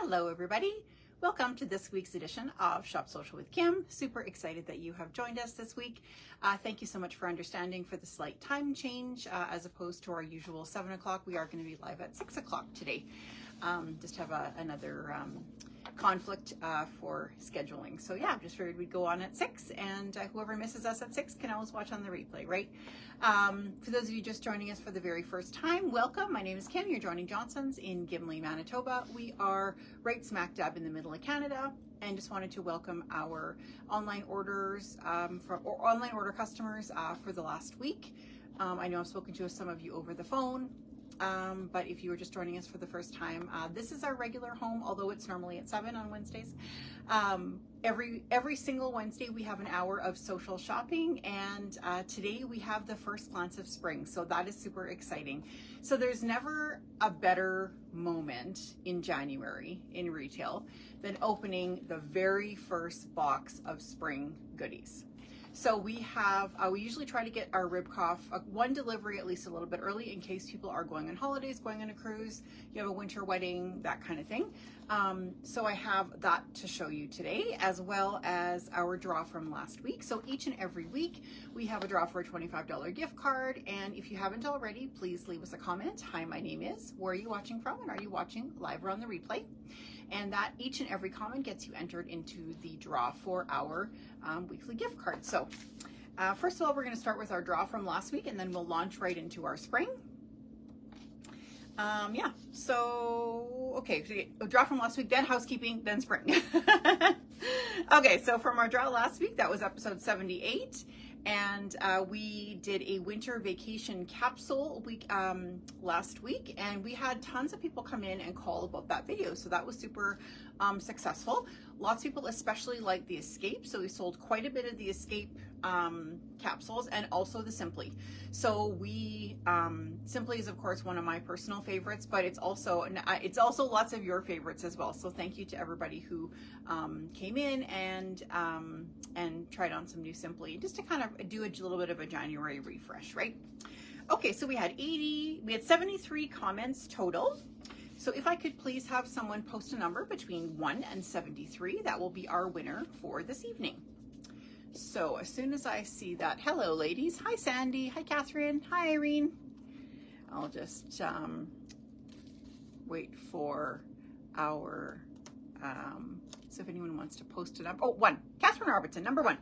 Hello everybody. Welcome to this week's edition of Shop Social with Kim. Super excited that you have joined us this week. Thank you so much for understanding for the slight time change as opposed to our usual 7 o'clock. We are going to be live at 6 o'clock today. Just have another conflict for scheduling. So yeah, just figured we'd go on at 6 and whoever misses us at 6 can always watch on the replay, right? For those of you just joining us for the very first time, welcome. My name is Kim. You're joining Johnson's in Gimli, Manitoba. We are right smack dab in the middle of Canada, and just wanted to welcome our online orders online order customers for the last week. I know I've spoken to some of you over the phone. But if you were just joining us for the first time, this is our regular home, although it's normally at 7 on Wednesdays. Every single Wednesday we have an hour of social shopping, and today we have the first glance of spring, so that is super exciting. So there's never a better moment in January in retail than opening the very first box of spring goodies. So we have, we usually try to get our Ribkoff one delivery at least a little bit early in case people are going on holidays, going on a cruise, you have a winter wedding, that kind of thing. So I have that to show you today, as well as our draw from last week. So each and every week we have a draw for a $25 gift card. And if you haven't already, please leave us a comment. Hi, my name is, where are you watching from? And are you watching live or on the replay? And that each and every comment gets you entered into the draw for our weekly gift card. So first of all, we're going to start with our draw from last week, and then we'll launch right into our spring. Yeah, so, okay, so draw from last week, then housekeeping, then spring. Okay, so from our draw last week, that was episode 78. And we did a winter vacation capsule week last week, and we had tons of people come in and call about that video, so that was super successful. Lots of people especially like the Escape, so we sold quite a bit of the Escape capsules, and also the Simply. So we Simply is of course one of my personal favorites, but it's also lots of your favorites as well. So thank you to everybody who came in and tried on some new Simply, just to kind of do a little bit of a January refresh, right? Okay, so we had 73 comments total. So if I could please have someone post a number between 1 and 73, that will be our winner for this evening. So as soon as I see that, hello ladies, hi Sandy, hi Catherine, hi Irene. I'll just wait for our, so if anyone wants to post it up. Oh, 1, Catherine Robertson, number 1.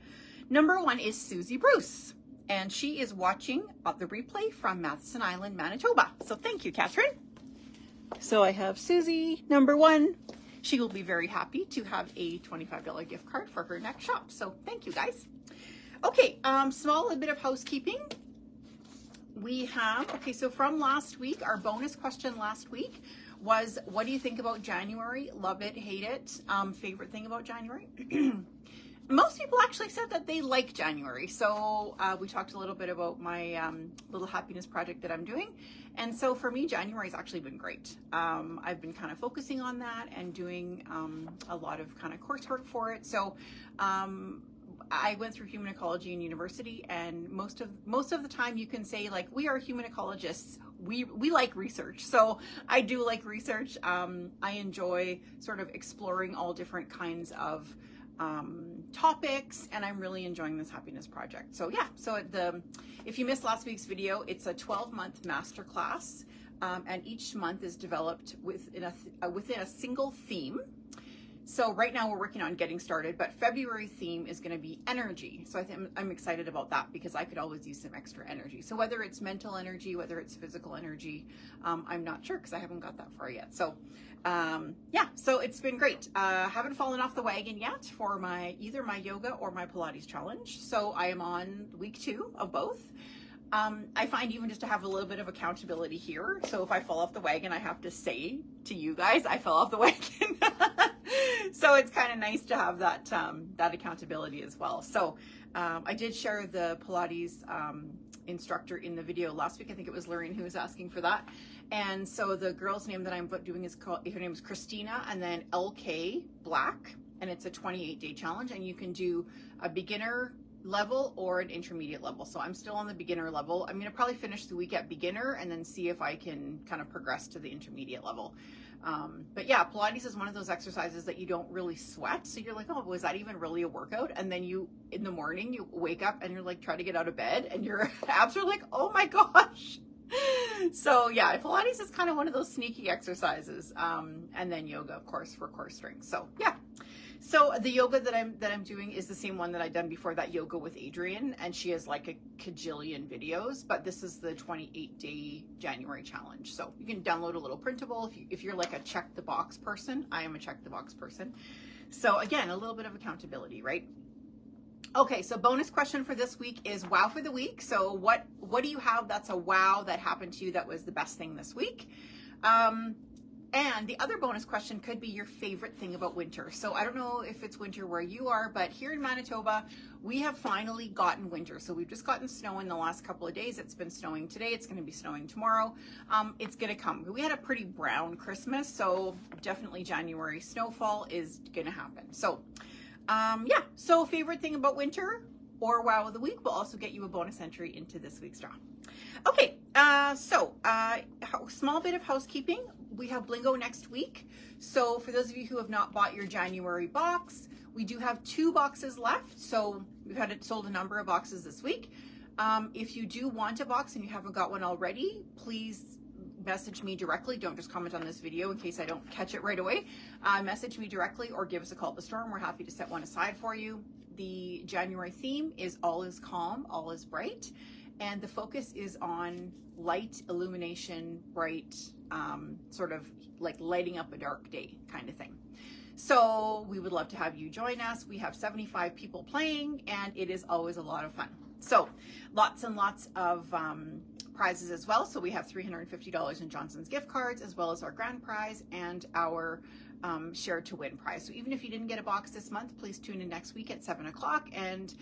Number 1 is Susie Bruce, and she is watching the replay from Matheson Island, Manitoba. So thank you, Catherine. So I have Susie, number 1. She will be very happy to have a $25 gift card for her next shop. So thank you, guys. Okay, small bit of housekeeping. We have, okay, so from last week, our bonus question last week was, what do you think about January? Love it, hate it, favorite thing about January? Most people actually said that they like January. So we talked a little bit about my little happiness project that I'm doing. And so for me, January's actually been great. I've been kind of focusing on that and doing a lot of kind of coursework for it. So I went through human ecology in university, and most of the time you can say, like, we are human ecologists. We like research. So I do like research. I enjoy sort of exploring all different kinds of topics, and I'm really enjoying this happiness project. So yeah, so if you missed last week's video, it's a 12-month masterclass, and each month is developed within a single theme. So right now we're working on getting started, but February theme is going to be energy. So I think I'm excited about that, because I could always use some extra energy. So whether it's mental energy, whether it's physical energy, I'm not sure, because I haven't got that far yet. So yeah, so it's been great. Haven't fallen off the wagon yet for either my yoga or my Pilates challenge. So I am on week 2 of both. I find even just to have a little bit of accountability here. So if I fall off the wagon, I have to say to you guys, I fell off the wagon. So it's kind of nice to have that that accountability as well. So I did share the Pilates instructor in the video last week. I think it was Lorraine who was asking for that. And so the girl's name that I'm doing is called, her name is Christina, and then LK Black, and it's a 28-day challenge, and you can do a beginner level or an intermediate level. So I'm still on the beginner level. I'm going to probably finish the week at beginner and then see if I can kind of progress to the intermediate level. But yeah, Pilates is one of those exercises that you don't really sweat. So you're like, oh, was that even really a workout? And then you, in the morning, you wake up and you're like trying to get out of bed and your abs are like, oh my gosh. So yeah, Pilates is kind of one of those sneaky exercises. And then yoga, of course, for core strength. So yeah. So the yoga that I'm doing is the same one that I've done before, that yoga with Adrienne, and she has like a cajillion videos, but this is the 28-day January challenge. So you can download a little printable if you're like a check the box person. I am a check the box person. So again, a little bit of accountability, right? Okay, so bonus question for this week is wow for the week. So what do you have that's a wow that happened to you that was the best thing this week? And the other bonus question could be your favorite thing about winter. So I don't know if it's winter where you are, but here in Manitoba, we have finally gotten winter. So we've just gotten snow in the last couple of days. It's been snowing today. It's going to be snowing tomorrow. It's going to come. We had a pretty brown Christmas, so definitely January snowfall is going to happen. So yeah, so favorite thing about winter or wow of the week will also get you a bonus entry into this week's draw. Okay, so small bit of housekeeping. We have Blingo next week. So for those of you who have not bought your January box, we do have 2 boxes left. So we've had it sold a number of boxes this week. If you do want a box and you haven't got one already, please message me directly. Don't just comment on this video in case I don't catch it right away. Message me directly or give us a call at the store and we're happy to set one aside for you. The January theme is all is calm, all is bright. And the focus is on light, illumination, bright, sort of like lighting up a dark day kind of thing. So we would love to have you join us. We have 75 people playing and it is always a lot of fun. So lots and lots of prizes as well. So we have $350 in Johnson's gift cards, as well as our grand prize and our share to win prize. So even if you didn't get a box this month, please tune in next week at 7 o'clock and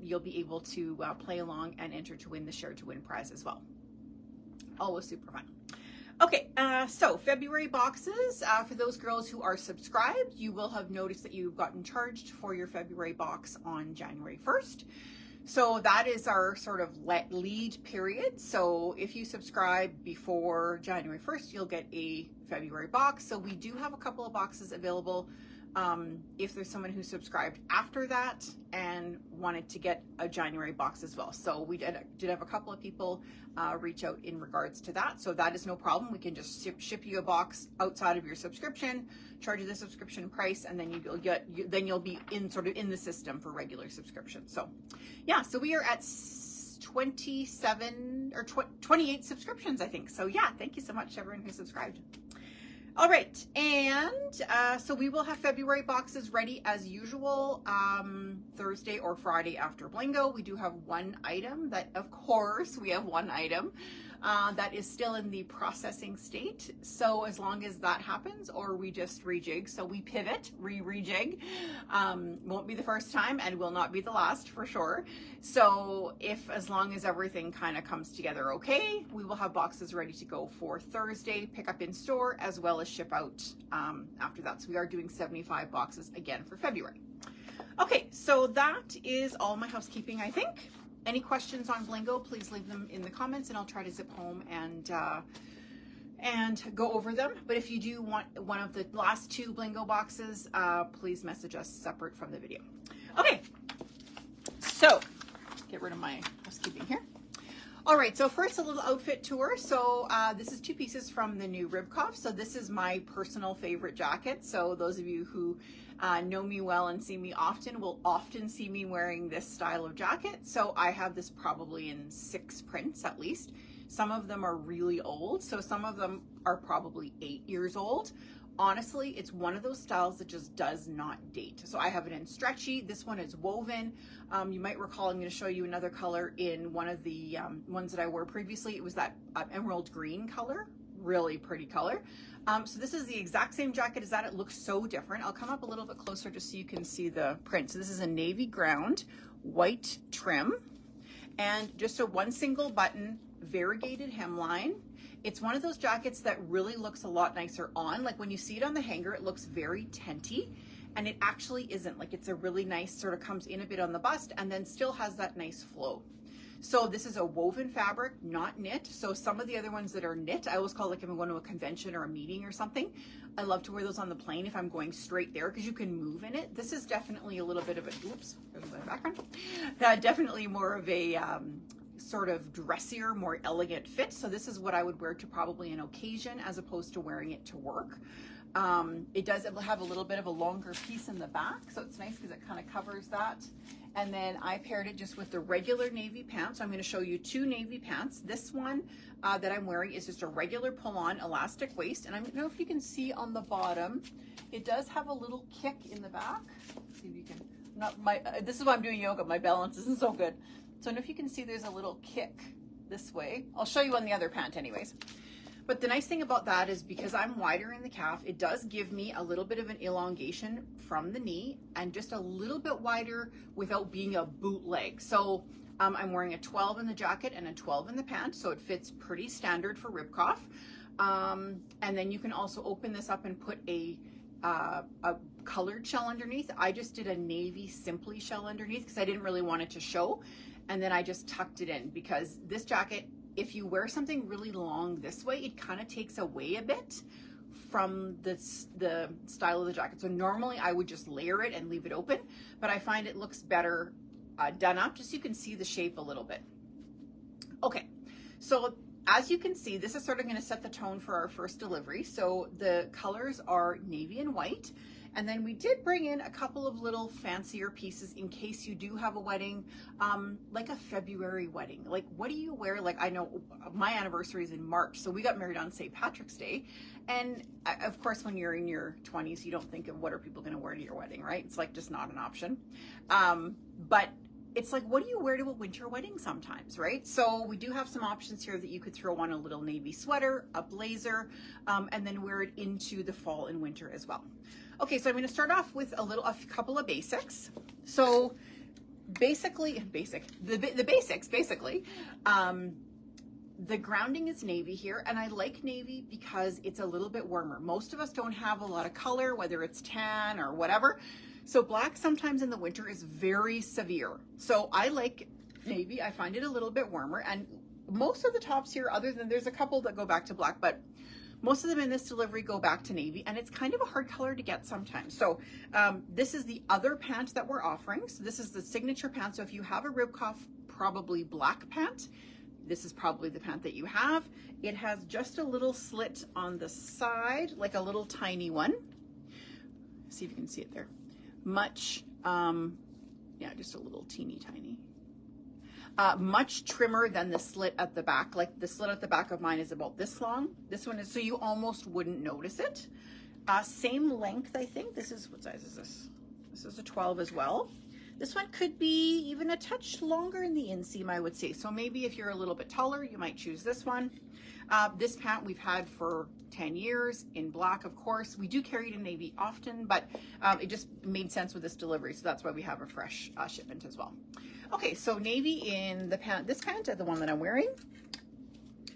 you'll be able to play along and enter to win the share to win prize as well. Always super fun. Okay, so February boxes, for those girls who are subscribed, you will have noticed that you've gotten charged for your February box on January 1st. So that is our sort of lead period. So if you subscribe before January 1st, you'll get a February box. So we do have a couple of boxes available if there's someone who subscribed after that and wanted to get a January box as well. So we did have a couple of people reach out in regards to that. So that is no problem. We can just ship you a box outside of your subscription, charge you the subscription price, and then you'll be in sort of in the system for regular subscription. So yeah, so we are at 27 or 28 subscriptions, I think. So yeah, thank you so much to everyone who subscribed. All right, and so we will have February boxes ready as usual Thursday or Friday after Blingo. We do have one item that, of course, we have one item that is still in the processing state. So as long as that happens, or we just rejig, so we pivot, rejig, won't be the first time and will not be the last for sure. So as long as everything kind of comes together okay, we will have boxes ready to go for Thursday, pick up in store, as well as ship out after that. So we are doing 75 boxes again for February. Okay, so that is all my housekeeping, I think. Any questions on Blingo, please leave them in the comments and I'll try to zip home and go over them. But if you do want one of the last 2 Blingo boxes, please message us separate from the video. Okay, so get rid of my housekeeping here. All right, so first a little outfit tour. So this is 2 pieces from the new Ribkoff. So this is my personal favorite jacket. So those of you who know me well and see me often will often see me wearing this style of jacket. So I have this probably in 6 prints at least. Some of them are really old. So some of them are probably 8 years old. Honestly, it's one of those styles that just does not date. So I have it in stretchy. This one is woven. You might recall, I'm going to show you another color in one of the ones that I wore previously. It was that emerald green color, really pretty color. So this is the exact same jacket as that. It looks so different. I'll come up a little bit closer just so you can see the print. So this is a navy ground, white trim, and just a 1 single button, variegated hemline. It's one of those jackets that really looks a lot nicer on. Like when you see it on the hanger, it looks very tenty, and it actually isn't. Like it's a really nice, sort of comes in a bit on the bust and then still has that nice flow. So this is a woven fabric, not knit. So some of the other ones that are knit, I always call it like if I'm going to a convention or a meeting or something. I love to wear those on the plane if I'm going straight there because you can move in it. This is definitely a little bit of a, oops, there's my background. Definitely more of a sort of dressier, more elegant fit. So this is what I would wear to probably an occasion as opposed to wearing it to work. It does have a little bit of a longer piece in the back, so it's nice because it kind of covers that. And then I paired it just with the regular navy pants. So I'm going to show you two navy pants. This one that I'm wearing is just a regular pull-on elastic waist, and I don't know if you can see on the bottom, it does have a little kick in the back. See if you can. This is why I'm doing yoga. My balance isn't so good. So I don't know if you can see there's a little kick this way. I'll show you on the other pant anyways. But the nice thing about that is because I'm wider in the calf, it does give me a little bit of an elongation from the knee and just a little bit wider without being a bootleg. So I'm wearing a 12 in the jacket and a 12 in the pant, so it fits pretty standard for Ribkoff. And then you can also open this up and put a colored shell underneath. I just did a navy simply shell underneath because I didn't really want it to show. And then I just tucked it in because this jacket, if you wear something really long this way, it kind of takes away a bit from the style of the jacket. So normally I would just layer it and leave it open, but I find it looks better done up, just so you can see the shape a little bit. Okay, so as you can see, this is sort of going to set the tone for our first delivery. So the colors are navy and white. And then we did bring in a couple of little fancier pieces in case you do have a wedding, like a February wedding. Like, what do you wear? Like, I know my anniversary is in March, so we got married on St. Patrick's Day. And of course, when you're in your 20s, you don't think of what are people going to wear to your wedding, right? It's like just not an option. But it's like, what do you wear to a winter wedding sometimes, right? So we do have some options here that you could throw on a little navy sweater, a blazer, and then wear it into the fall and winter as well. Okay, so I'm going to start off with a couple of basics. So basically, the basics, basically. The grounding is navy here, and I like navy because it's a little bit warmer. Most of us don't have a lot of color, whether it's tan or whatever. So black sometimes in the winter is very severe. So I like navy. I find it a little bit warmer, and most of the tops here, other than there's a couple that go back to black, but most of them in this delivery go back to navy, and it's kind of a hard color to get sometimes. So this is the other pant that we're offering. So this is the signature pant. So if you have a Ribkoff probably black pant, this is probably the pant that you have. It has just a little slit on the side, like a little tiny one. See if you can see it there. Much, yeah, just a little teeny tiny. Much trimmer than the slit at the back. Like the slit at the back of mine is about this long. This one is, so you almost wouldn't notice it. Same length, I think. This is, what size is this? This is a 12 as well. This one could be even a touch longer in the inseam, I would say. So maybe if you're a little bit taller, you might choose this one. This pant we've had for 10 years in black, of course. We do carry it in navy often, but it just made sense with this delivery. So that's why we have a fresh shipment as well. Okay, so navy in the pant, this pant, the one that I'm wearing,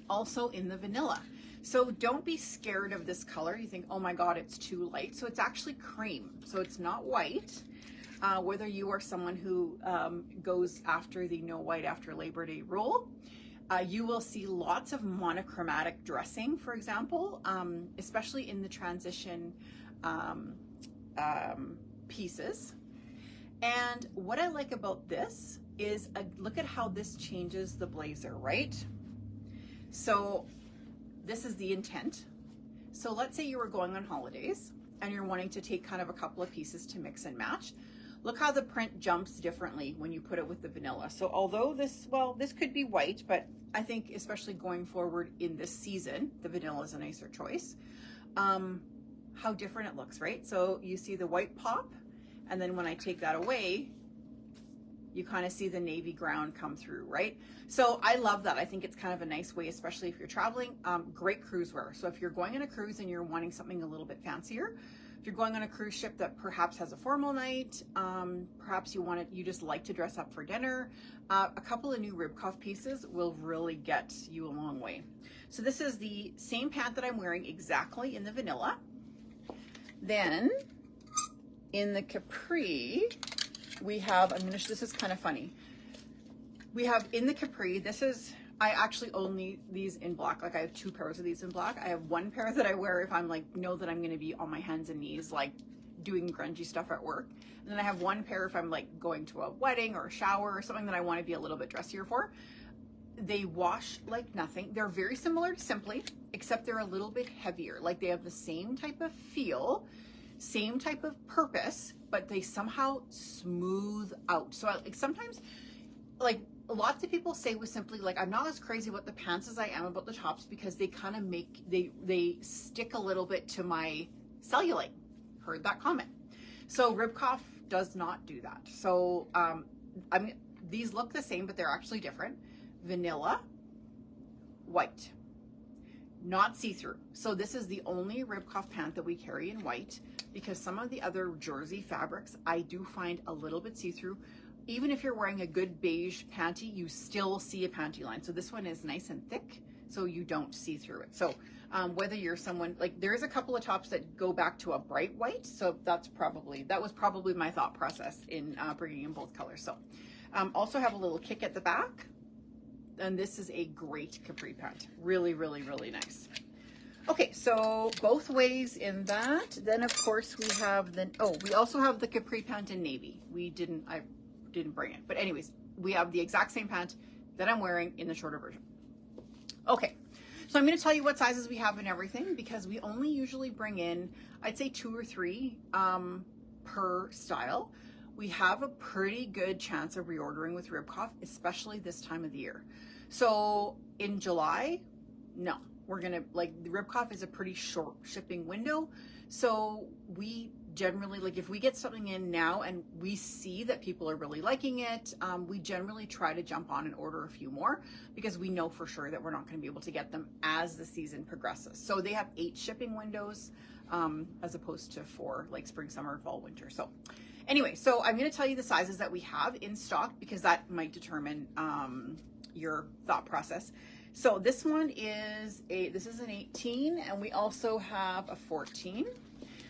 also in the vanilla. So don't be scared of this color. You think, oh my God, it's too light. So it's actually cream. So it's not white. Whether you are someone who goes after the no white after Labor Day rule, you will see lots of monochromatic dressing, for example, especially in the transition pieces. And what I like about this is look at how this changes the blazer, right? So this is the intent. So let's say you were going on holidays and you're wanting to take kind of a couple of pieces to mix and match. Look how the print jumps differently when you put it with the vanilla. So although this, well, this could be white, but I think especially going forward in this season, the vanilla is a nicer choice. How different it looks, right? So you see the white pop, and then when I take that away, you kind of see the navy ground come through, right? So I love that. I think it's kind of a nice way, especially if you're traveling. Great cruise wear. So if you're going on a cruise and you're wanting something a little bit fancier, if you're going on a cruise ship that perhaps has a formal night, perhaps you just like to dress up for dinner, a couple of new Ribkoff pieces will really get you a long way. So this is the same pant that I'm wearing exactly in the vanilla. Then in the capri, we have, this is kind of funny. We have in the capri, this is, I actually own these in black. Like I have 2 pairs of these in black. I have 1 pair that I wear if I'm like, know that I'm going to be on my hands and knees, like doing grungy stuff at work. And then I have 1 pair if I'm like going to a wedding or a shower or something that I want to be a little bit dressier for. They wash like nothing. They're very similar to Simply, except they're a little bit heavier. Like they have the same type of feel, same type of purpose, but they somehow smooth out. So like sometimes, like lots of people say with Simply, like I'm not as crazy about the pants as I am about the tops because they kind of make, they stick a little bit to my cellulite. Heard that comment. So Ribkoff does not do that. So these look the same, but they're actually different. Vanilla, white, not see-through. So this is the only Ribkoff pant that we carry in white because some of the other jersey fabrics I do find a little bit see-through. Even if you're wearing a good beige panty, you still see a panty line. So this one is nice and thick, so you don't see through it. So whether you're someone, like there's a couple of tops that go back to a bright white. So that was probably my thought process in bringing in both colors. So also have a little kick at the back. And this is a great capri pant. Really, really, really nice. Okay, so both ways in that. Then of course we have we also have the capri pant in navy. I didn't bring it, but anyways, we have the exact same pant that I'm wearing in the shorter version. Okay, so I'm going to tell you what sizes we have and everything because we only usually bring in, I'd say 2 or 3 per style. We have a pretty good chance of reordering with Ribkoff, especially this time of the year. So in July, no, we're gonna, like the Ribkoff is a pretty short shipping window. So we generally, like if we get something in now and we see that people are really liking it, we generally try to jump on and order a few more because we know for sure that we're not gonna be able to get them as the season progresses. So they have 8 shipping windows as opposed to 4, like spring, summer, fall, winter. So anyway, so I'm going to tell you the sizes that we have in stock because that might determine your thought process. So this one is this is an 18 and we also have a 14.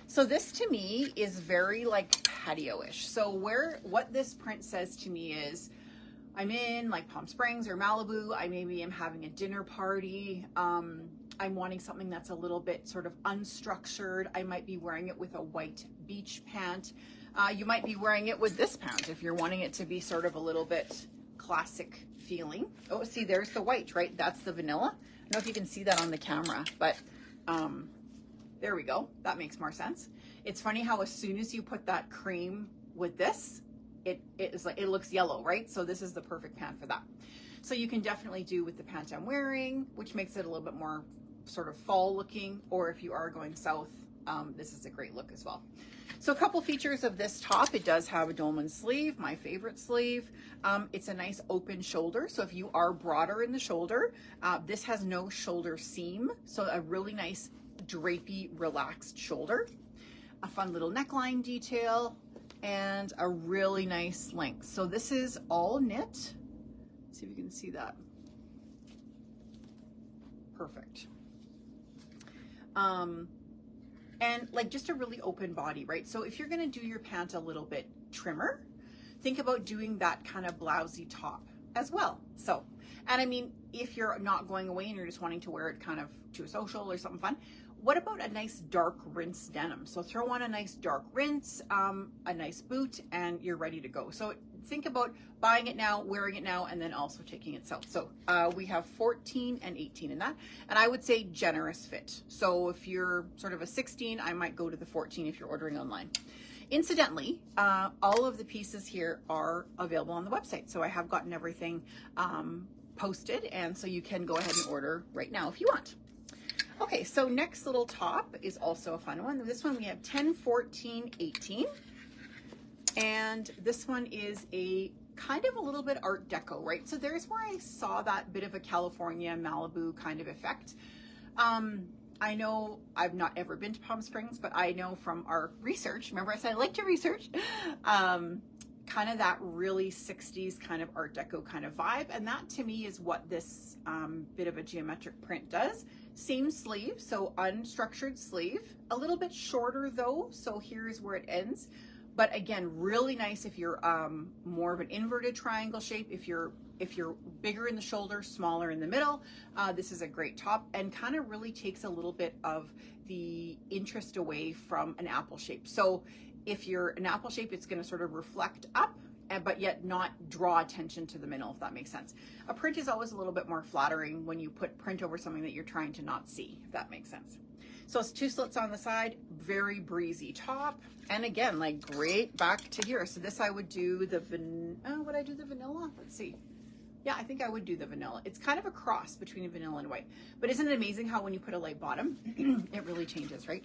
So this to me is very like patio-ish. So what this print says to me is I'm in like Palm Springs or Malibu. I maybe am having a dinner party. I'm wanting something that's a little bit sort of unstructured. I might be wearing it with a white beach pant. You might be wearing it with this pant if you're wanting it to be sort of a little bit classic feeling. Oh, see, there's the white, right? That's the vanilla. I don't know if you can see that on the camera, but there we go. That makes more sense. It's funny how as soon as you put that cream with this, it is like, it looks yellow, right? So this is the perfect pant for that. So you can definitely do with the pant I'm wearing, which makes it a little bit more sort of fall looking, or if you are going south, this is a great look as well. So a couple features of this top, it does have a dolman sleeve, my favorite sleeve. It's a nice open shoulder. So if you are broader in the shoulder, this has no shoulder seam. So a really nice drapey, relaxed shoulder. A fun little neckline detail and a really nice length. So this is all knit. Let's see if you can see that. Perfect. And like just a really open body, right? So if you're gonna do your pant a little bit trimmer, think about doing that kind of blousey top as well. So, and I mean, if you're not going away and you're just wanting to wear it kind of to a social or something fun, what about a nice dark rinse denim? So throw on a nice dark rinse, a nice boot, and you're ready to go. So think about buying it now, wearing it now, and then also taking it south. So we have 14 and 18 in that. And I would say generous fit. So if you're sort of a 16, I might go to the 14 if you're ordering online. Incidentally, all of the pieces here are available on the website. So I have gotten everything posted, and so you can go ahead and order right now if you want. Okay, so next little top is also a fun one. This one we have 10, 14, 18. And this one is a kind of a little bit Art Deco, right? So there's where I saw that bit of a California Malibu kind of effect. I know I've not ever been to Palm Springs, but I know from our research, remember I said I like to research, kind of that really 60s kind of Art Deco kind of vibe. And that to me is what this bit of a geometric print does. Same sleeve, so unstructured sleeve, a little bit shorter though. So here's where it ends. But again, really nice if you're more of an inverted triangle shape. If you're bigger in the shoulder, smaller in the middle, this is a great top, and kind of really takes a little bit of the interest away from an apple shape. So if you're an apple shape, it's going to sort of reflect up, but yet not draw attention to the middle, if that makes sense. A print is always a little bit more flattering when you put print over something that you're trying to not see, if that makes sense. So it's 2 slits on the side, very breezy top. And again, like great back to here. So this I would do the, would I do the vanilla? Let's see. Yeah, I think I would do the vanilla. It's kind of a cross between a vanilla and white. But isn't it amazing how when you put a light bottom, it really changes, right?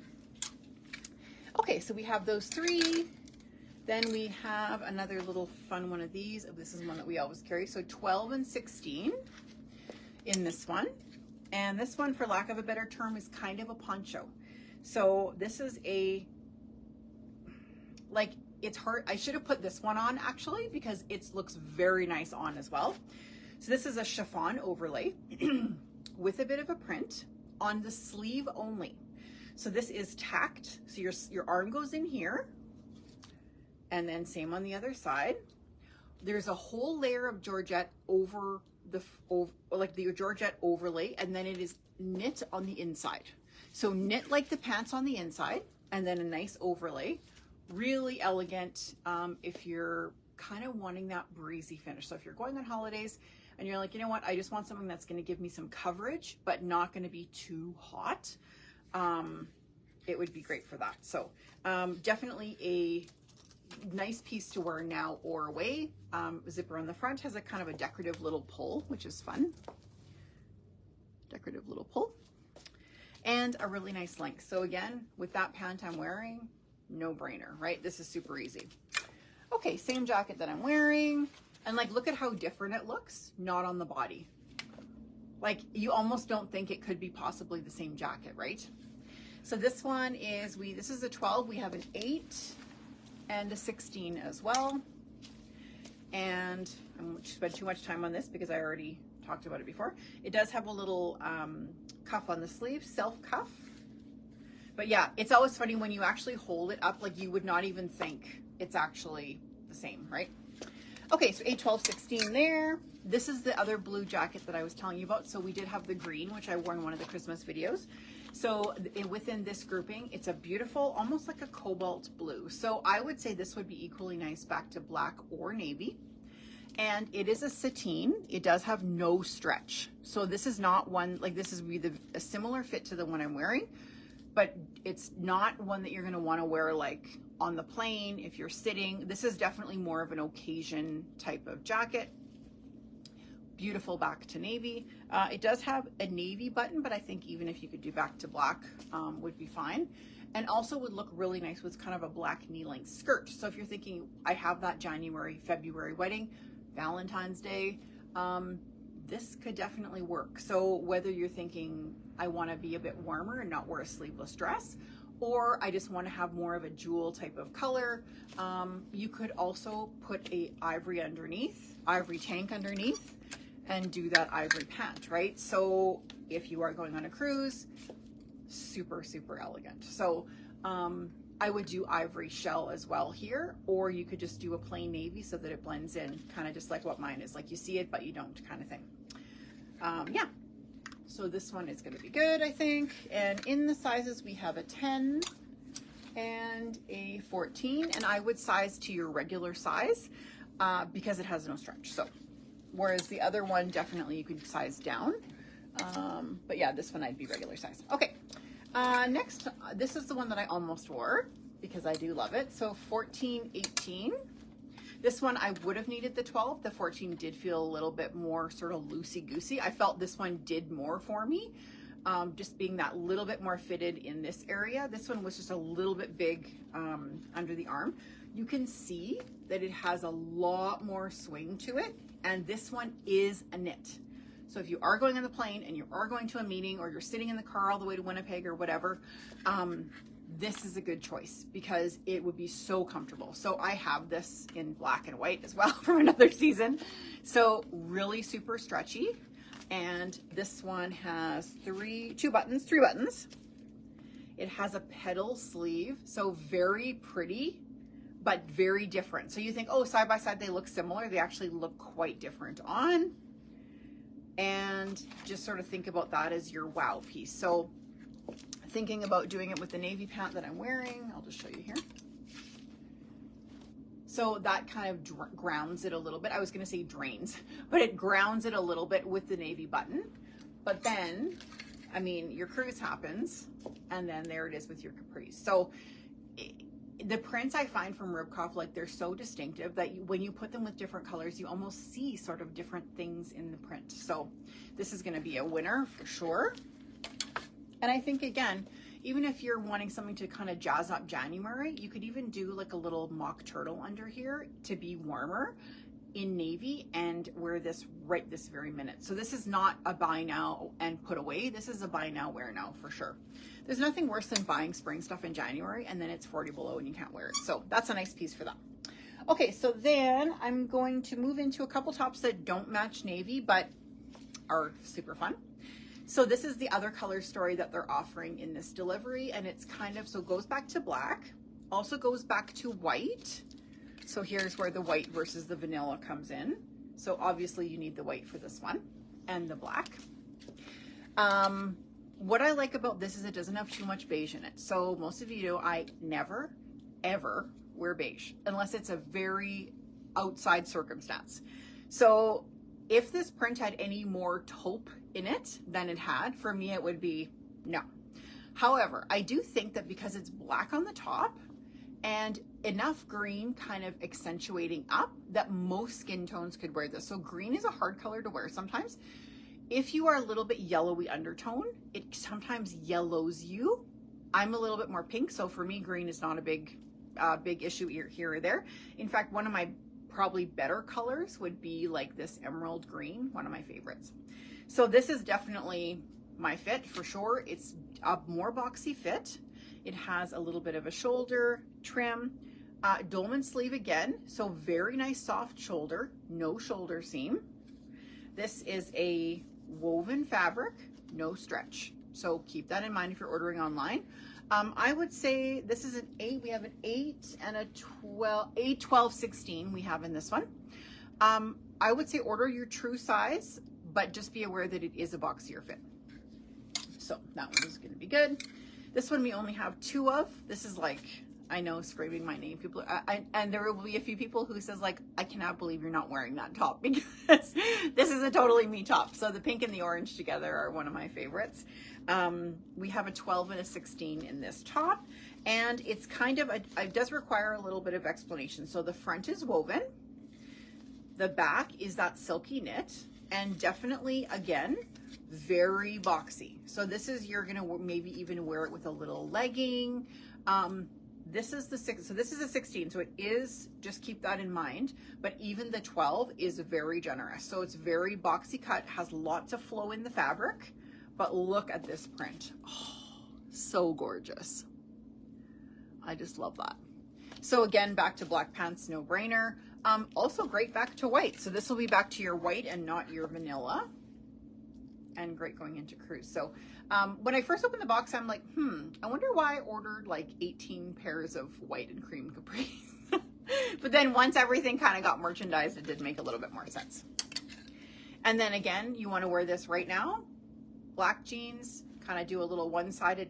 Okay, so we have those 3. Then we have another little fun one of these. This is one that we always carry. So 12 and 16 in this one. And this one, for lack of a better term, is kind of a poncho. So this is a, like, it's hard. I should have put this one on actually, because it looks very nice on as well. So this is a chiffon overlay with a bit of a print on the sleeve only. So this is tacked. So your arm goes in here, and then same on the other side. There's a whole layer of georgette over the georgette overlay, and then it is knit on the inside. So knit like the pants on the inside, and then a nice overlay. Really elegant if you're kind of wanting that breezy finish. So if you're going on holidays and you're like, you know what, I just want something that's going to give me some coverage but not going to be too hot, it would be great for that. So definitely a nice piece to wear now or away. Zipper on the front, has a kind of a decorative little pull, which is fun. Decorative little pull. And a really nice length. So again, with that pant I'm wearing, no brainer, right? This is super easy. Okay, same jacket that I'm wearing. And like, look at how different it looks, not on the body. Like, you almost don't think it could be possibly the same jacket, right? So this one is, this is a 12, we have an 8 and a 16 as well. And I won't spend too much time on this because I already talked about it before. It does have a little cuff on the sleeve, self cuff. But yeah, it's always funny when you actually hold it up, like you would not even think it's actually the same, right? Okay, so 8, 12, 16 there. This is the other blue jacket that I was telling you about. So we did have the green, which I wore in one of the Christmas videos. So within this grouping, it's a beautiful, almost like a cobalt blue. So I would say this would be equally nice back to black or navy. And it is a sateen. It does have no stretch. So this is not one, like this is a similar fit to the one I'm wearing, but it's not one that you're going to want to wear like on the plane if you're sitting. This is definitely more of an occasion type of jacket. Beautiful back to navy. It does have a navy button, but I think even if you could do back to black would be fine. And also would look really nice with kind of a black knee-length skirt. So if you're thinking, I have that January, February wedding, Valentine's Day, this could definitely work. So whether you're thinking, I want to be a bit warmer and not wear a sleeveless dress, or I just want to have more of a jewel type of color, you could also put a ivory underneath, ivory tank underneath, and do that ivory pant, right? So if you are going on a cruise, super, super elegant. So I would do ivory shell as well here, or you could just do a plain navy so that it blends in, kind of just like what mine is, like you see it, but you don't kind of thing. Yeah, so this one is gonna be good, I think. And in the sizes, we have a 10 and a 14, and I would size to your regular size because it has no stretch. So, whereas the other one, definitely you could size down. But yeah, this one I'd be regular size. Okay, next, this is the one that I almost wore because I do love it. So 14, 18. This one I would have needed the 12. The 14 did feel a little bit more sort of loosey-goosey. I felt this one did more for me, just being that little bit more fitted in this area. This one was just a little bit big under the arm. You can see that it has a lot more swing to it, and this one is a knit. So if you are going on the plane and you are going to a meeting, or you're sitting in the car all the way to Winnipeg or whatever, this is a good choice because it would be so comfortable. So I have this in black and white as well from another season. So really super stretchy. And this one has three buttons. It has a petal sleeve, so very pretty but very different. So you think, oh, side by side, they look similar. They actually look quite different on. And just sort of think about that as your wow piece. So thinking about doing it with the navy pant that I'm wearing, I'll just show you here. So that kind of grounds it a little bit. I was going to say drains, but it grounds it a little bit with the navy button. But then, I mean, your cruise happens, and then there it is with your capris. So the prints I find from Ribkoff, like, they're so distinctive that when you put them with different colors, you almost see sort of different things in the print. So this is going to be a winner for sure. And I think, again, even if you're wanting something to kind of jazz up January, you could even do like a little mock turtle under here to be warmer in navy and wear this right this very minute. So this is not a buy now and put away. This is a buy now, wear now for sure. There's nothing worse than buying spring stuff in January and then it's 40 below and you can't wear it. So that's a nice piece for that. Okay, so then I'm going to move into a couple tops that don't match navy but are super fun. So this is the other color story that they're offering in this delivery, and it's kind of, so it goes back to black, also goes back to white. So here's where the white versus the vanilla comes in. So obviously you need the white for this one and the black. What I like about this is it doesn't have too much beige in it. So most of you know I never, ever wear beige unless it's a very outside circumstance. So if this print had any more taupe in it than it had, for me it would be no. However, I do think that because it's black on the top and enough green kind of accentuating up, that most skin tones could wear this. So green is a hard color to wear sometimes. If you are a little bit yellowy undertone, it sometimes yellows you. I'm a little bit more pink, so for me green is not a big issue here or there. In fact, one of my probably better colors would be like this emerald green, one of my favorites. So this is definitely my fit for sure. It's a more boxy fit. It has a little bit of a shoulder trim, dolman sleeve again. So very nice soft shoulder, no shoulder seam. This is a woven fabric, no stretch. So keep that in mind if you're ordering online. I would say this is an 8. We have an 8 and a 12, 8, 12, 16 we have in this one. I would say order your true size, but just be aware that it is a boxier fit. So that one is going to be good. This one we only have 2 of. This is like, I know, scraping my name. People, and there will be a few people who says like, I cannot believe you're not wearing that top because this is a totally me top. So the pink and the orange together are one of my favorites. We have a 12 and a 16 in this top, and it's kind of, it does require a little bit of explanation. So the front is woven. The back is that silky knit, and definitely, again, very boxy. So this is, you're gonna maybe even wear it with a little legging. This is the 6, so this is a 16, so it is, just keep that in mind, but even the 12 is very generous. So it's very boxy cut, has lots of flow in the fabric, but look at this print. Oh, so gorgeous. I just love that. So again, back to black pants, no brainer. Also great back to white. So this will be back to your white and not your vanilla. And great going into cruise. So when I first opened the box, I'm like, I wonder why I ordered like 18 pairs of white and cream capris. But then once everything kind of got merchandised, it did make a little bit more sense. And then again, you want to wear this right now. Black jeans, kind of do a little one-sided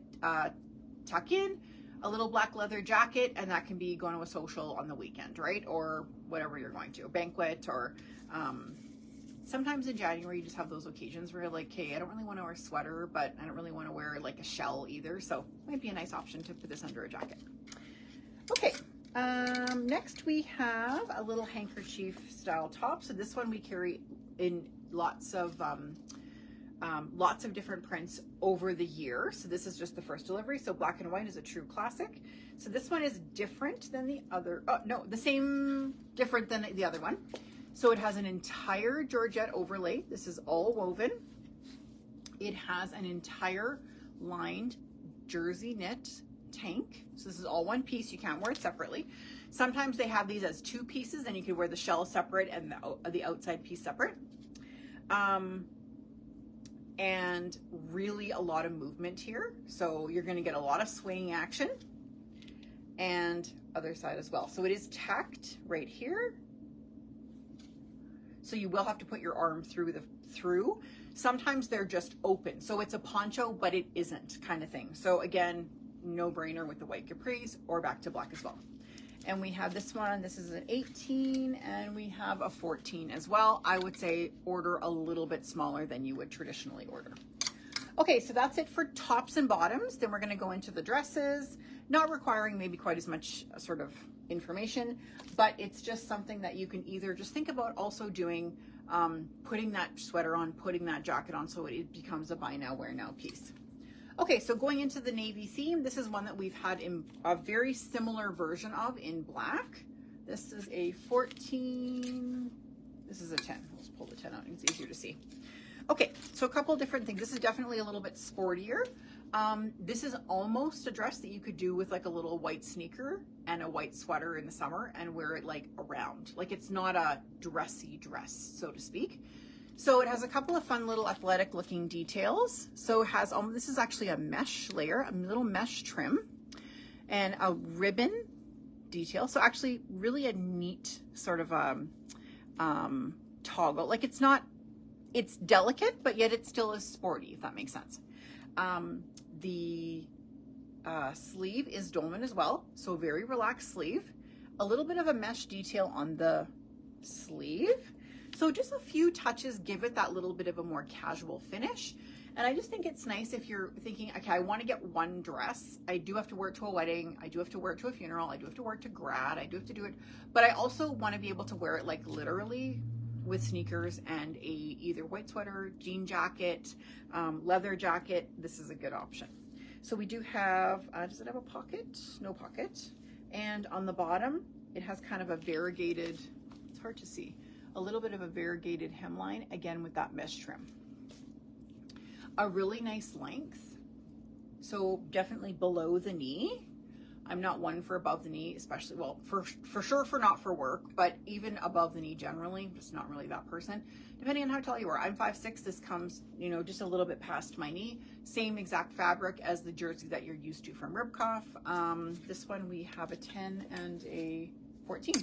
tuck in, a little black leather jacket, and that can be going to a social on the weekend, right? Or whatever you're going to, a banquet, or sometimes in January you just have those occasions where you're like, hey, I don't really want to wear a sweater, but I don't really want to wear like a shell either. So it might be a nice option to put this under a jacket. Okay, next we have a little handkerchief style top. So this one we carry in lots of different prints over the year. So this is just the first delivery. So black and white is a true classic. So this one is different than the other. Oh, no, the same, different than the other one. So it has an entire georgette overlay. This is all woven. It has an entire lined jersey knit tank. So this is all one piece. You can't wear it separately. Sometimes they have these as 2 pieces, and you can wear the shell separate and the outside piece separate. And really a lot of movement here. So you're going to get a lot of swinging action. and other side as well. So it is tacked right here. So you will have to put your arm through. Sometimes they're just open. So it's a poncho, but it isn't, kind of thing. So again, no brainer with the white capris, or back to black as well. And we have this one, this is an 18, and we have a 14 as well. I would say order a little bit smaller than you would traditionally order. Okay, so that's it for tops and bottoms. Then we're gonna go into the dresses, not requiring maybe quite as much sort of information, but it's just something that you can either just think about also doing, putting that sweater on, putting that jacket on, so it becomes a buy now, wear now piece. Okay, so going into the navy theme, this is one that we've had in a very similar version of in black. This is a 14, this is a 10. Let's pull the 10 out, it's easier to see. Okay, so a couple of different things. This is definitely a little bit sportier. This is almost a dress that you could do with like a little white sneaker and a white sweater in the summer and wear it like around. Like it's not a dressy dress, so to speak. So it has a couple of fun little athletic looking details. So it has, this is actually a mesh layer, a little mesh trim and a ribbon detail. So actually really a neat sort of toggle. Like it's delicate, but yet it still is sporty, if that makes sense. The sleeve is dolman as well. So very relaxed sleeve, a little bit of a mesh detail on the sleeve. So just a few touches give it that little bit of a more casual finish. And I just think it's nice if you're thinking, okay, I want to get one dress. I do have to wear it to a wedding. I do have to wear it to a funeral. I do have to wear it to grad. I do have to do it. But I also want to be able to wear it like literally with sneakers and a either white sweater, jean jacket, leather jacket. This is a good option. So we do have, does it have a pocket? No pocket. And on the bottom, it has kind of a variegated, it's hard to see, a little bit of a variegated hemline, again with that mesh trim. A really nice length, so definitely below the knee. I'm not one for above the knee, especially, well, for sure for not for work, but even above the knee generally, I'm just not really that person. Depending on how tall you are. I'm 5'6", this comes, you know, just a little bit past my knee. Same exact fabric as the jersey that you're used to from Ribkoff. This one we have a 10 and a 14.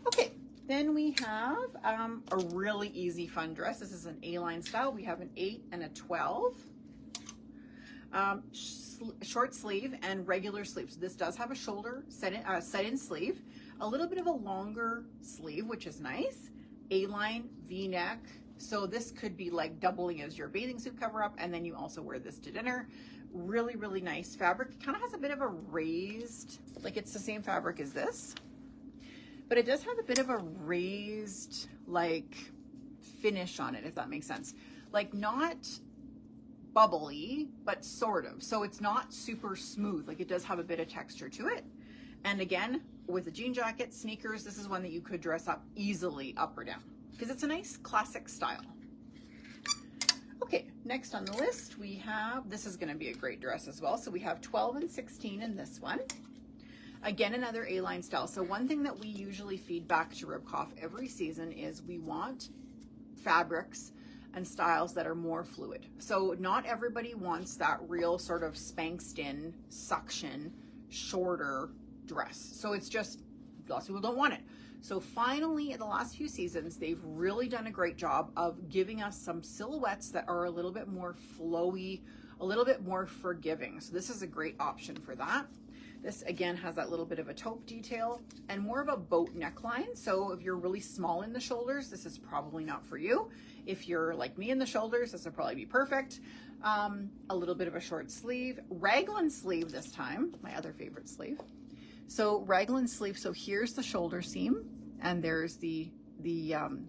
Okay. Then we have a really easy, fun dress. This is an A-line style. We have an 8 and a 12. Short sleeve and regular sleeve. So this does have a shoulder set-in sleeve. A little bit of a longer sleeve, which is nice. A-line, V-neck. So this could be like doubling as your bathing suit cover-up, and then you also wear this to dinner. Really, really nice fabric. It kind of has a bit of a raised, like it's the same fabric as this. But it does have a bit of a raised like finish on it, if that makes sense. Like not bubbly, but sort of. So it's not super smooth. Like it does have a bit of texture to it. And again, with a jean jacket, sneakers, this is one that you could dress up easily up or down because it's a nice classic style. Okay, next on the list we have, this is going to be a great dress as well. So we have 12 and 16 in this one. Again, another A-line style. So one thing that we usually feed back to Ribkoff every season is we want fabrics and styles that are more fluid. So not everybody wants that real sort of Spanxed in suction, shorter dress. So it's just, lots of people don't want it. So finally, in the last few seasons, they've really done a great job of giving us some silhouettes that are a little bit more flowy, a little bit more forgiving. So this is a great option for that. This again has that little bit of a taupe detail and more of a boat neckline. So if you're really small in the shoulders, this is probably not for you. If you're like me in the shoulders, this would probably be perfect. A little bit of a short sleeve, raglan sleeve this time, my other favorite sleeve. So raglan sleeve, so here's the shoulder seam and there's the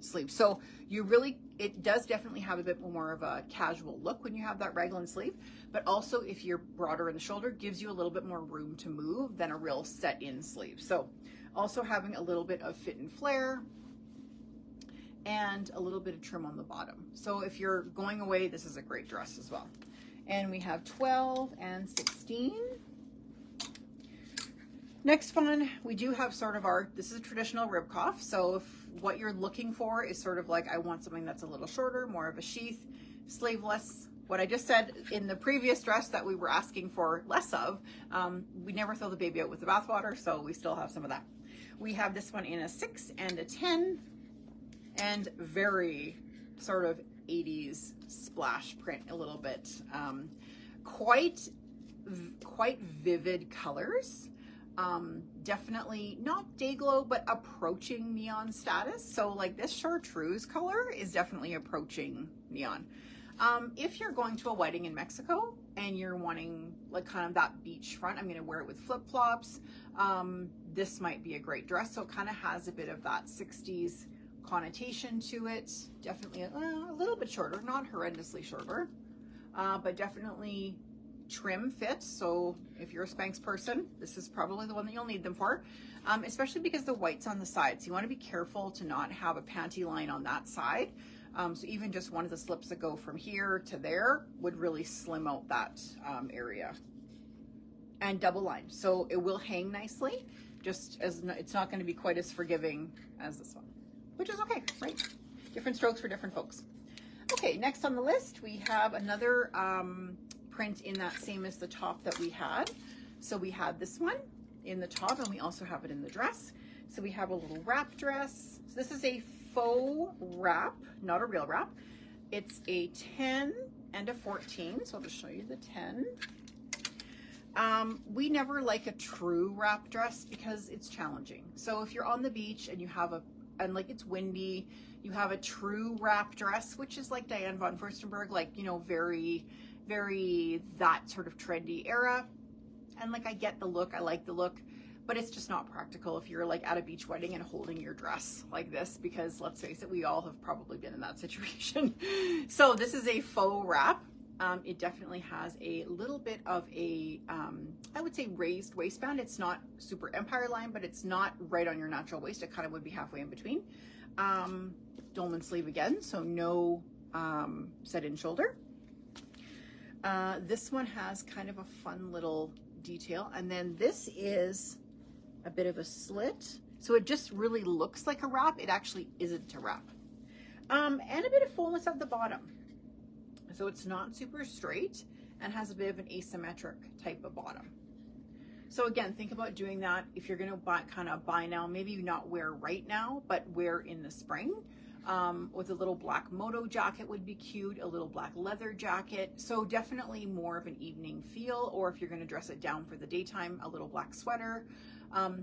sleeve. So you really, it does definitely have a bit more of a casual look when you have that raglan sleeve, but also if you're broader in the shoulder, gives you a little bit more room to move than a real set-in sleeve. So also having a little bit of fit and flare and a little bit of trim on the bottom. So if you're going away, this is a great dress as well. And we have 12 and 16. Next one, we do have sort of our, this is a traditional Ribkoff. So if what you're looking for is sort of like, I want something that's a little shorter, more of a sheath, sleeveless, what I just said in the previous dress that we were asking for less of, we never throw the baby out with the bathwater, so we still have some of that. We have this one in a 6 and a 10, and very sort of 80s splash print a little bit. Quite vivid colors. Definitely not day glow, but approaching neon status. So like this chartreuse color is definitely approaching neon. If you're going to a wedding in Mexico and you're wanting like kind of that beach front, I'm going to wear it with flip-flops. This might be a great dress. So it kind of has a bit of that 60s connotation to it. Definitely a little bit shorter, not horrendously shorter, but definitely trim fit. So if you're a Spanx person, this is probably the one that you'll need them for, especially because the white's on the side. So you want to be careful to not have a panty line on that side. So even just one of the slips that go from here to there would really slim out that area. And double line, so it will hang nicely, just as it's not going to be quite as forgiving as this one, which is okay, right? Different strokes for different folks. Okay, next on the list we have another print in that same as the top that we had. So we had this one in the top, and we also have it in the dress. So we have a little wrap dress. So this is a faux wrap, not a real wrap. It's a 10 and a 14. So I'll just show you the 10. We never like a true wrap dress because it's challenging. So if you're on the beach and you have and like it's windy, you have a true wrap dress, which is like Diane von Furstenberg, like, you know, very, very that sort of trendy era. And like, I get the look, I like the look, but it's just not practical if you're like at a beach wedding and holding your dress like this, because let's face it, we all have probably been in that situation. So this is a faux wrap. It definitely has a little bit of a, I would say raised waistband. It's not super empire line, but it's not right on your natural waist. It kind of would be halfway in between. Dolman sleeve again, so no set-in shoulder. This one has kind of a fun little detail. And then this is a bit of a slit. So it just really looks like a wrap. It actually isn't a wrap. And a bit of fullness at the bottom. So it's not super straight and has a bit of an asymmetric type of bottom. So again, think about doing that if you're going to kind of buy now, maybe not wear right now, but wear in the spring. With a little black moto jacket would be cute, a little black leather jacket. So definitely more of an evening feel, or if you're going to dress it down for the daytime, a little black sweater.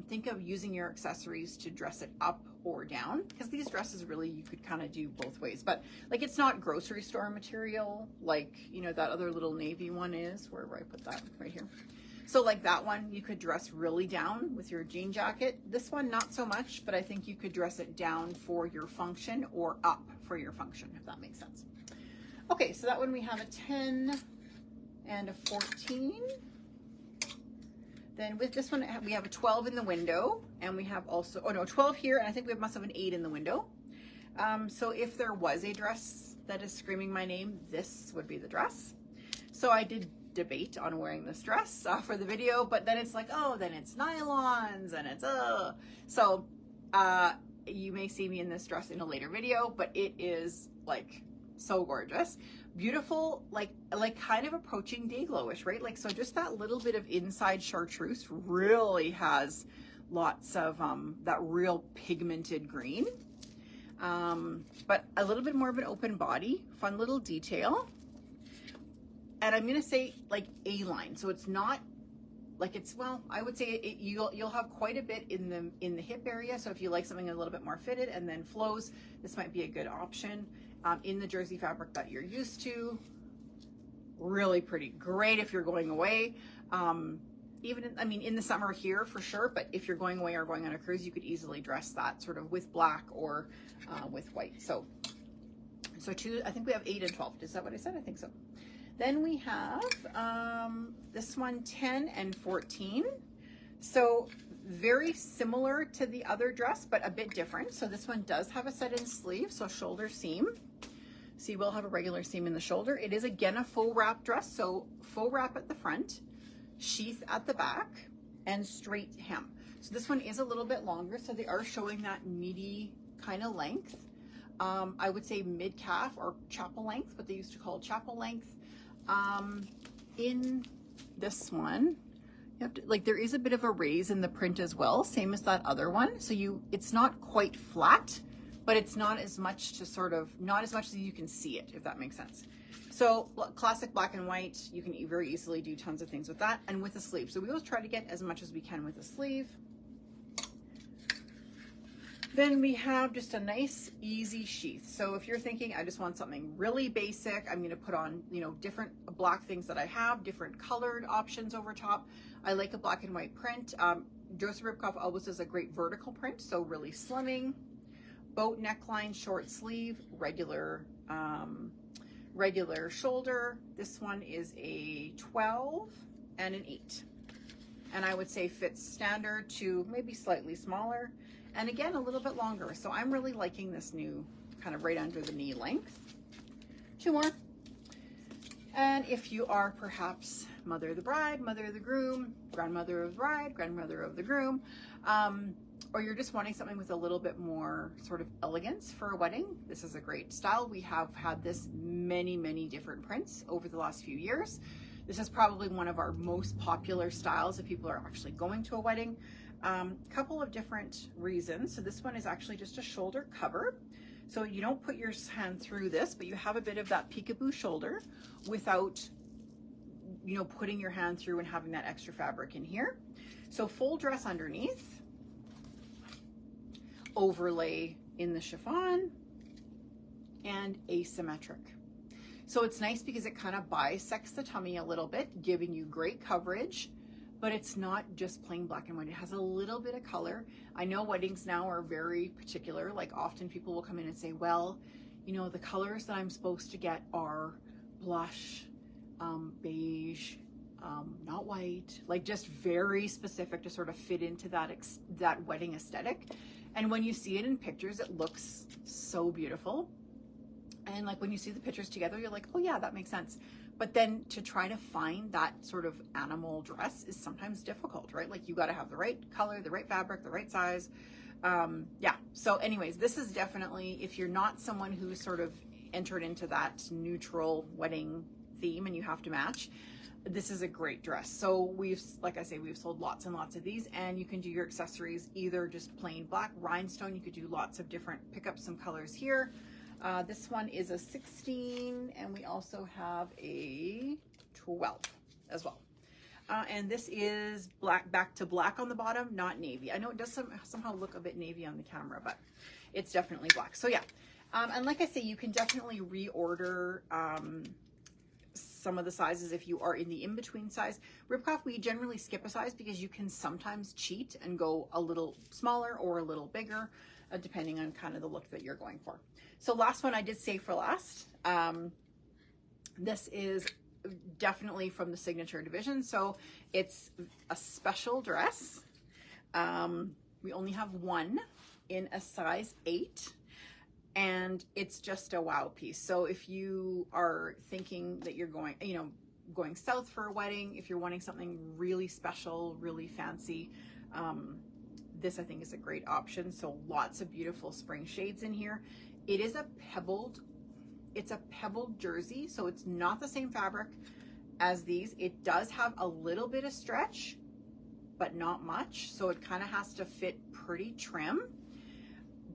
Think of using your accessories to dress it up or down, because these dresses really, you could kind of do both ways. But like, it's not grocery store material like, you know, that other little navy one is. Where I put that? Right here. So like that one, you could dress really down with your jean jacket. This one, not so much, but I think you could dress it down for your function or up for your function, if that makes sense. Okay, so that one we have a 10 and a 14. Then with this one, we have a 12 in the window, and we have also, oh no, 12 here, and I think we must have an 8 in the window. So if there was a dress that is screaming my name, this would be the dress. So I did debate on wearing this dress for the video, but then it's like, oh, then it's nylons, and it's, So you may see me in this dress in a later video, but it is like so gorgeous. Beautiful, like kind of approaching day glowish, right? Like, so just that little bit of inside chartreuse really has lots of that real pigmented green, but a little bit more of an open body, fun little detail. And I'm gonna say like A-line, so it's not like it's, well, I would say you'll have quite a bit in the hip area. So if you like something a little bit more fitted and then flows, this might be a good option. In the jersey fabric that you're used to. Really pretty. Great if you're going away. I mean, in the summer here for sure, but if you're going away or going on a cruise, you could easily dress that sort of with black or with white. So two, I think we have 8 and 12. Is that what I said? I think so. Then we have this one, 10 and 14. So very similar to the other dress, but a bit different. So this one does have a set-in sleeve, so shoulder seam. So you will have a regular seam in the shoulder. It is again a faux wrap dress, so faux wrap at the front, sheath at the back, and straight hem. So this one is a little bit longer, so they are showing that meaty kind of length. I would say mid-calf or chapel length, what they used to call chapel length. In this one, you have to, like, there is a bit of a raise in the print as well, same as that other one. So it's not quite flat, but it's not as much to sort of, not as much as you can see it, if that makes sense. So classic black and white, you can very easily do tons of things with that and with the sleeve. So we always try to get as much as we can with the sleeve. Then we have just a nice easy sheath. So if you're thinking, I just want something really basic, I'm gonna put on, you know, different black things that I have, different colored options over top. I like a black and white print. Joseph Ribkoff always does a great vertical print, so really slimming. Boat neckline, short sleeve, regular shoulder. This one is a 12 and an 8. And I would say fits standard to maybe slightly smaller. And again, a little bit longer. So I'm really liking this new kind of right under the knee length. 2 more. And if you are perhaps mother of the bride, mother of the groom, grandmother of the bride, grandmother of the groom, or you're just wanting something with a little bit more sort of elegance for a wedding, this is a great style. We have had this many, many different prints over the last few years. This is probably one of our most popular styles if people are actually going to a wedding. Couple of different reasons. So this one is actually just a shoulder cover. So you don't put your hand through this, but you have a bit of that peekaboo shoulder without, you know, putting your hand through and having that extra fabric in here. So full dress underneath, overlay in the chiffon, and asymmetric. So it's nice because it kind of bisects the tummy a little bit, giving you great coverage. But it's not just plain black and white. It has a little bit of color. I know weddings now are very particular. Like often people will come in and say, well, you know, the colors that I'm supposed to get are blush, beige, not white, like just very specific to sort of fit into that wedding aesthetic. And when you see it in pictures, it looks so beautiful. And like when you see the pictures together, you're like, oh yeah, that makes sense. But then to try to find that sort of animal dress is sometimes difficult, right? Like you got to have the right color, the right fabric, the right size. Yeah. So anyways, this is definitely, if you're not someone who sort of entered into that neutral wedding theme and you have to match, this is a great dress. So like I say, we've sold lots and lots of these, and you can do your accessories either just plain black, rhinestone. You could do lots of different, pick up some colors here. This one is a 16, and we also have a 12 as well. And this is black, back to black on the bottom, not navy. I know it does somehow look a bit navy on the camera, but it's definitely black. So yeah, and like I say, you can definitely reorder some of the sizes if you are in the in-between size. Ribkoff, we generally skip a size because you can sometimes cheat and go a little smaller or a little bigger, depending on kind of the look that you're going for. So last one I did save for last. This is definitely from the signature division. So it's a special dress. We only have one in a size 8, and it's just a wow piece. So if you are thinking that you're going, you know, going south for a wedding, if you're wanting something really special, really fancy, this I think is a great option. So lots of beautiful spring shades in here. It is it's a pebbled jersey, so it's not the same fabric as these. It does have a little bit of stretch, but not much. So it kind of has to fit pretty trim,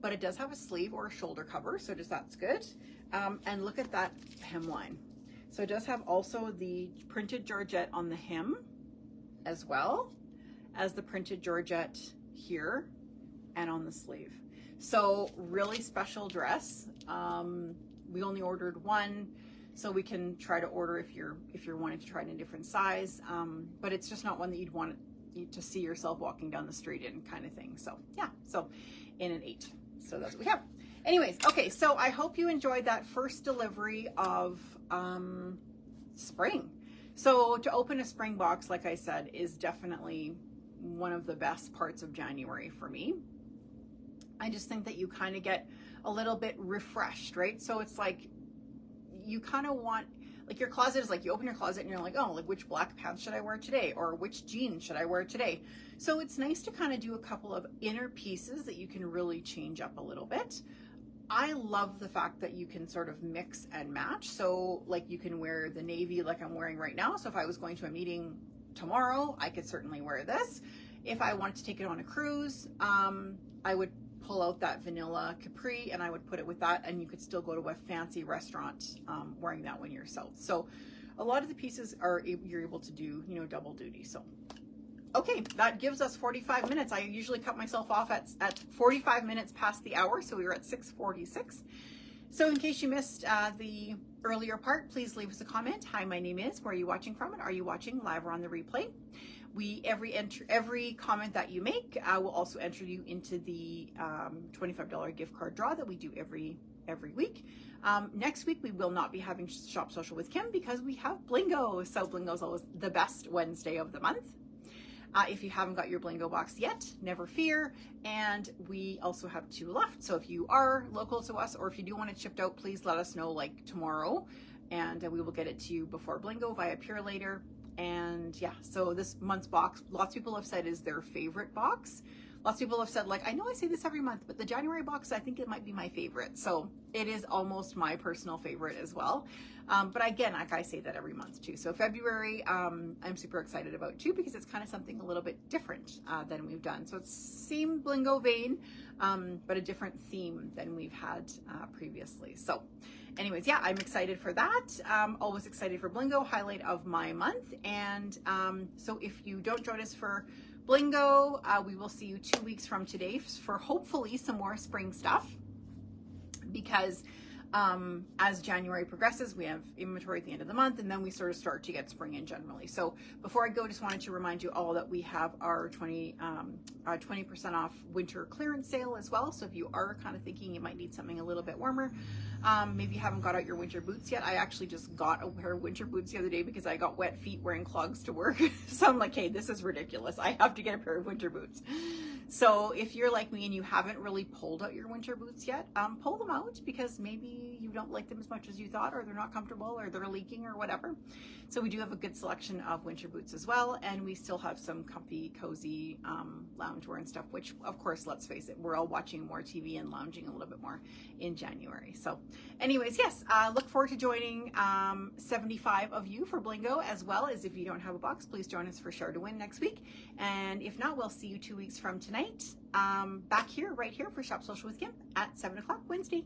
but it does have a sleeve or a shoulder cover. So that's good. And look at that hemline. So it does have also the printed georgette on the hem, as well as the printed georgette here and on the sleeve. So really special dress. We only ordered one, so we can try to order if you're wanting to try it in a different size. But it's just not one that you'd want to see yourself walking down the street in, kind of thing. So yeah, so in an 8. So that's what we have. Anyways, okay, so I hope you enjoyed that first delivery of spring. So to open a spring box, like I said, is definitely one of the best parts of January for me. I just think that you kind of get a little bit refreshed, right? So it's like you kind of want, like your closet is like, you open your closet and you're like, oh, like which black pants should I wear today? Or which jeans should I wear today? So it's nice to kind of do a couple of inner pieces that you can really change up a little bit. I love the fact that you can sort of mix and match. So like you can wear the navy like I'm wearing right now. So if I was going to a meeting tomorrow, I could certainly wear this. If I wanted to take it on a cruise, I would pull out that vanilla capri and I would put it with that, and you could still go to a fancy restaurant wearing that one yourself. So a lot of the pieces you're able to do, you know, double duty. So okay, that gives us 45 minutes. I usually cut myself off at 45 minutes past the hour, so we were at 6:46. So in case you missed the earlier part, please leave us a comment. Hi, my name is, where are you watching from, and are you watching live or on the replay? Every comment that you make will also enter you into the $25 gift card draw that we do every week. Next week we will not be having Shop Social with Kim because we have Blingo. So Blingo is always the best Wednesday of the month. If you haven't got your Blingo box yet, never fear. And we also have 2 left. So if you are local to us, or if you do want it shipped out, please let us know like tomorrow, and we will get it to you before Blingo via Pure Later. And yeah, so this month's box, lots of people have said is their favorite box. Lots of people have said, like, I know I say this every month, but the January box, I think it might be my favorite. So it is almost my personal favorite as well. But again, like I say that every month too. So February, I'm super excited about too, because it's kind of something a little bit different than we've done. So it's same Blingo vein, but a different theme than we've had previously. So anyways, yeah, I'm excited for that. Always excited for Blingo, highlight of my month. And so if you don't join us for Blingo, we will see you 2 weeks from today for hopefully some more spring stuff, because as January progresses, we have inventory at the end of the month, and then we sort of start to get spring in generally. So before I go, just wanted to remind you all that we have our 20% off winter clearance sale as well. So if you are kind of thinking you might need something a little bit warmer, maybe you haven't got out your winter boots yet. I actually just got a pair of winter boots the other day because I got wet feet wearing clogs to work. So I'm like, hey, this is ridiculous. I have to get a pair of winter boots. So if you're like me and you haven't really pulled out your winter boots yet, pull them out, because maybe you don't like them as much as you thought, or they're not comfortable, or they're leaking, or whatever. So we do have a good selection of winter boots as well, and we still have some comfy, cozy loungewear and stuff, which of course, let's face it, we're all watching more TV and lounging a little bit more in January. So anyways, yes, look forward to joining 75 of you for Blingo, as well as if you don't have a box, please join us for Share to Win next week. And if not, we'll see you 2 weeks from tonight, back here, right here for Shop Social with Kim at 7 o'clock Wednesday.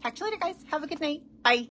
Talk to you later, guys. Have a good night. Bye.